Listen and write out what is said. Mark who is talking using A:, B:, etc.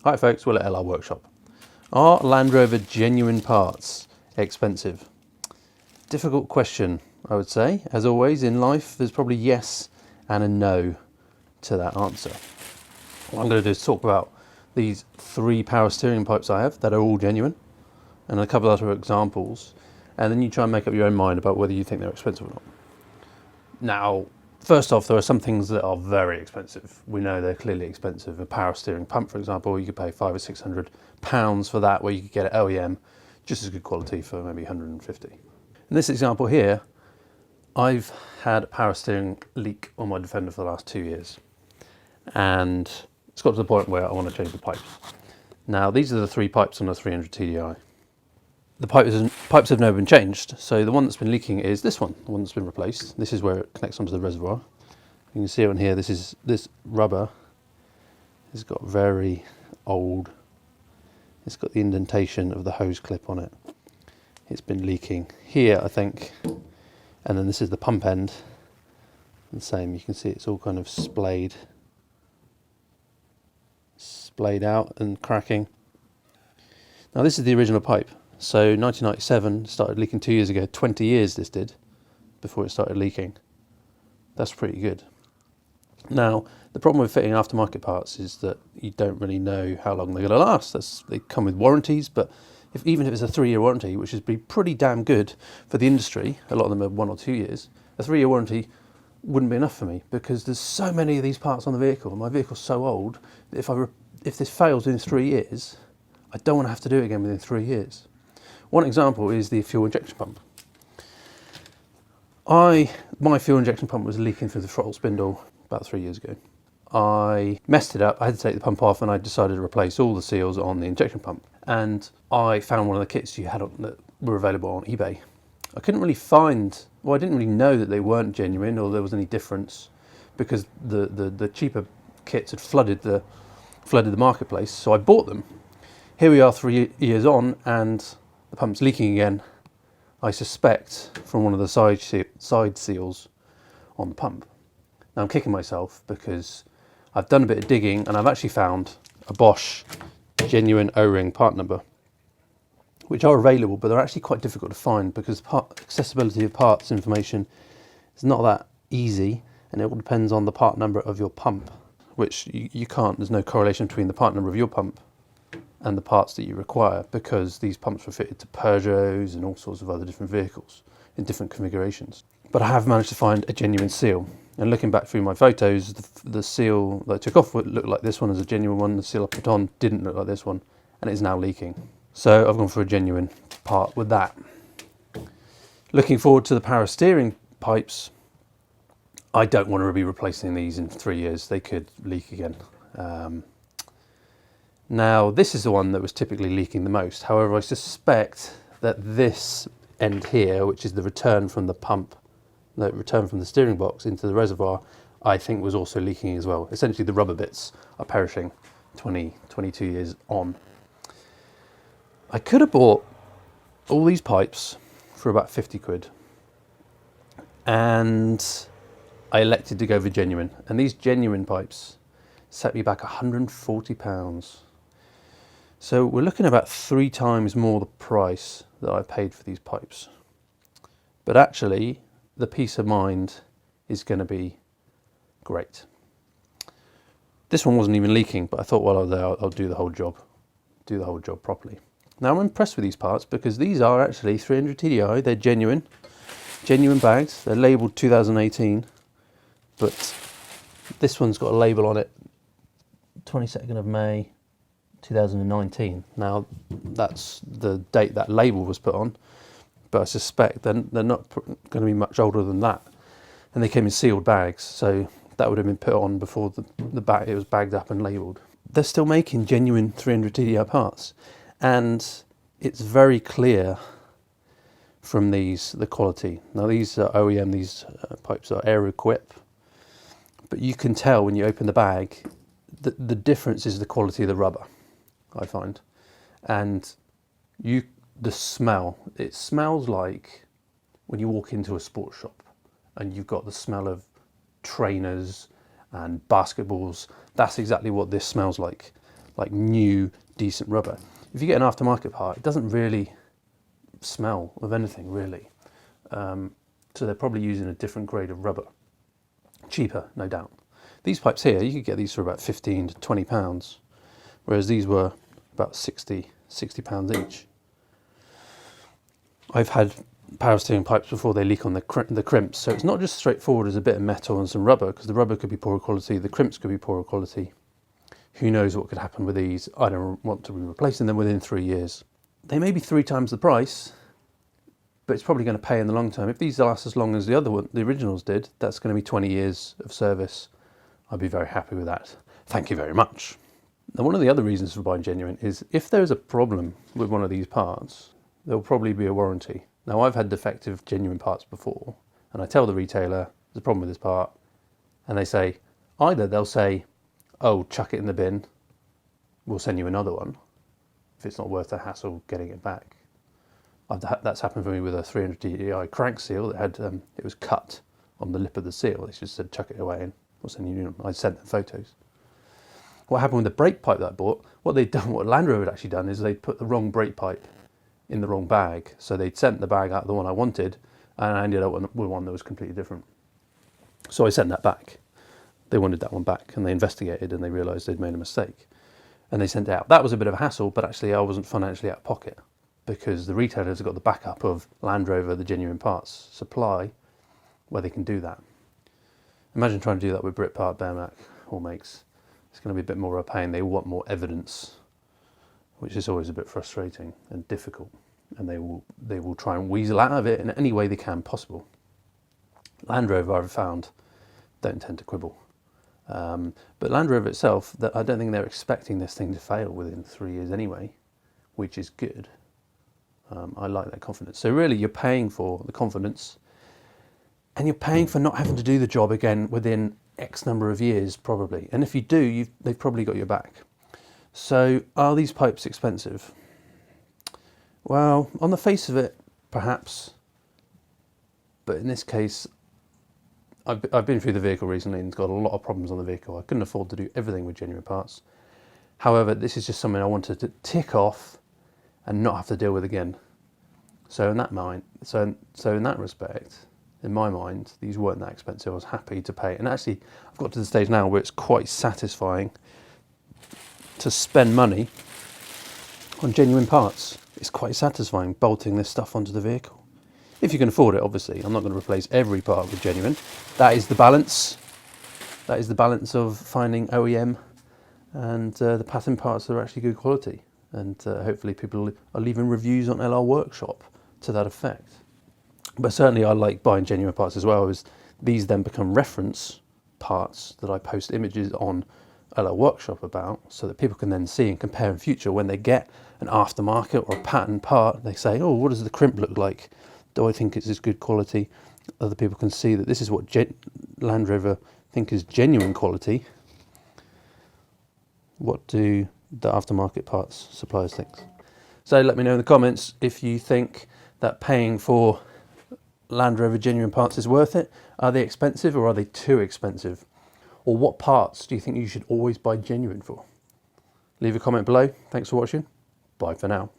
A: Hi folks, Will at LR Workshop. Are Land Rover genuine parts expensive? Difficult question, I would say. As always in life, there's probably yes and a no to that answer. What I'm going to do is talk about these 3 power steering pipes I have that are all genuine, and a couple of other examples, and then you try and make up your own mind about whether you think they're expensive or not. Now, first off, there are some things that are very expensive. We know they're clearly expensive. A power steering pump, for example, you could pay £500 or £600 for that, where you could get it OEM, just as good quality for maybe 150. In this example here, I've had a power steering leak on my Defender for the last 2 years, and it's got to the point where I want to change the pipes. Now, these are the 3 pipes on a 300 TDI. The pipes have never been changed, so the one that's been leaking is this one, the one that's been replaced. This is where it connects onto the reservoir. You can see on here, this rubber has got very old, it's got the indentation of the hose clip on it. It's been leaking here, I think, and then this is the pump end. The same, you can see it's all kind of splayed out and cracking. Now this is the original pipe. So 1997, started leaking 2 years ago, 20 years this did, before it started leaking. That's pretty good. Now, the problem with fitting aftermarket parts is that you don't really know how long they're going to last. They come with warranties, but even if it's a 3-year warranty, which is pretty damn good for the industry, a lot of them are 1 or 2 years, a 3-year warranty wouldn't be enough for me, because there's so many of these parts on the vehicle, and my vehicle's so old, that if this fails within 3 years, I don't want to have to do it again within 3 years. One example is the fuel injection pump. My fuel injection pump was leaking through the throttle spindle about 3 years ago. I messed it up, I had to take the pump off, and I decided to replace all the seals on the injection pump. And I found one of the kits you had that were available on eBay. I couldn't really I didn't really know that they weren't genuine or there was any difference, because the cheaper kits had flooded the marketplace, so I bought them. Here we are 3 years on, and the pump's leaking again, I suspect, from one of the side seals on the pump. Now I'm kicking myself because I've done a bit of digging and I've actually found a Bosch genuine O-ring part number, which are available, but they're actually quite difficult to find because accessibility of parts information is not that easy, and it all depends on the part number of your pump, which you can't, there's no correlation between the part number of your pump and the parts that you require, because these pumps were fitted to Peugeots and all sorts of other different vehicles in different configurations. But I have managed to find a genuine seal, and looking back through my photos, the seal that I took off looked like this one as a genuine one. The seal I put on didn't look like this one, and it's now leaking. So I've gone for a genuine part with that. Looking forward to the power steering pipes, I don't want to be replacing these in 3 years. They could leak again. Now, this is the one that was typically leaking the most. However, I suspect that this end here, which is the return from the pump, the return from the steering box into the reservoir, I think was also leaking as well. Essentially, the rubber bits are perishing 22 years on. I could have bought all these pipes for about 50 quid, and I elected to go for genuine. And these genuine pipes set me back £140. So we're looking at about 3 times more the price that I paid for these pipes. But actually, the peace of mind is going to be great. This one wasn't even leaking, but I thought while I was there, I'll do the whole job properly. Now I'm impressed with these parts because these are actually 300 TDI, they're genuine bags, they're labelled 2018, but this one's got a label on it, 22nd of May 2019. Now that's the date that label was put on, but I suspect they're not going to be much older than that, and they came in sealed bags, so that would have been put on before it was bagged up and labelled. They're still making genuine 300 TDI parts, and it's very clear from the quality. Now these are OEM, these pipes are Air Equip, but you can tell when you open the bag that the difference is the quality of the rubber, I find. And the smell, it smells like when you walk into a sports shop and you've got the smell of trainers and basketballs. That's exactly what this smells like like new, decent rubber. If you get an aftermarket part, it doesn't really smell of anything, really. So they're probably using a different grade of rubber. Cheaper, no doubt. These pipes here, you could get these for about 15 to 20 pounds, whereas these were about 60 pounds each. I've had power steering pipes before they leak on the crimps, so it's not just straightforward as a bit of metal and some rubber, because the rubber could be poorer quality, the crimps could be poorer quality. Who knows what could happen with these? I don't want to be replacing them within 3 years. They may be 3 times the price, but it's probably going to pay in the long term. If these last as long as the originals did, that's going to be 20 years of service. I'd be very happy with that. Thank you very much. Now, one of the other reasons for buying genuine is if there's a problem with one of these parts, there'll probably be a warranty. Now, I've had defective genuine parts before, and I tell the retailer there's a problem with this part, and they say, either they'll say, oh, chuck it in the bin, we'll send you another one, if it's not worth the hassle getting it back. That's happened for me with a 300 DDI crank seal that had, it was cut on the lip of the seal. They just said, chuck it away and we'll send you a new one. I sent them photos. What happened with the brake pipe that I bought, what Land Rover had actually done is they'd put the wrong brake pipe in the wrong bag. So they'd sent the bag out, the one I wanted, and I ended up with one that was completely different. So I sent that back. They wanted that one back, and they investigated and they realised they'd made a mistake. And they sent it out. That was a bit of a hassle, but actually I wasn't financially out of pocket, because the retailers have got the backup of Land Rover, the genuine parts supply, where they can do that. Imagine trying to do that with Britpart, Bearmac, all makes. It's going to be a bit more of a pain. They want more evidence, which is always a bit frustrating and difficult. And they will try and weasel out of it in any way they can possible. Land Rover, I've found, don't tend to quibble. But Land Rover itself, I don't think they're expecting this thing to fail within 3 years anyway, which is good. I like that confidence. So really, you're paying for the confidence, and you're paying for not having to do the job again within X number of years, probably. And if you do, they've probably got your back. So are these pipes expensive? Well, on the face of it, perhaps. But in this case, I've been through the vehicle recently and it's got a lot of problems on the vehicle. I couldn't afford to do everything with genuine parts. However, this is just something I wanted to tick off and not have to deal with again. So in that respect, in my mind, these weren't that expensive. I was happy to pay. And actually, I've got to the stage now where it's quite satisfying to spend money on genuine parts. It's quite satisfying bolting this stuff onto the vehicle. If you can afford it, obviously. I'm not going to replace every part with genuine. That is the balance. That is the balance of finding OEM and the pattern parts that are actually good quality. And hopefully people are leaving reviews on LR Workshop to that effect. But certainly I like buying genuine parts as well, as these then become reference parts that I post images on LR Workshop about, so that people can then see and compare in future when they get an aftermarket or a pattern part. They say, oh, what does the crimp look like? Do I think it's as good quality? Other people can see that this is what Land Rover think is genuine quality. What do the aftermarket parts suppliers think? So let me know in the comments if you think that paying for Land Rover genuine parts is worth it. Are they expensive or are they too expensive? Or what parts do you think you should always buy genuine for? Leave a comment below. Thanks for watching. Bye for now.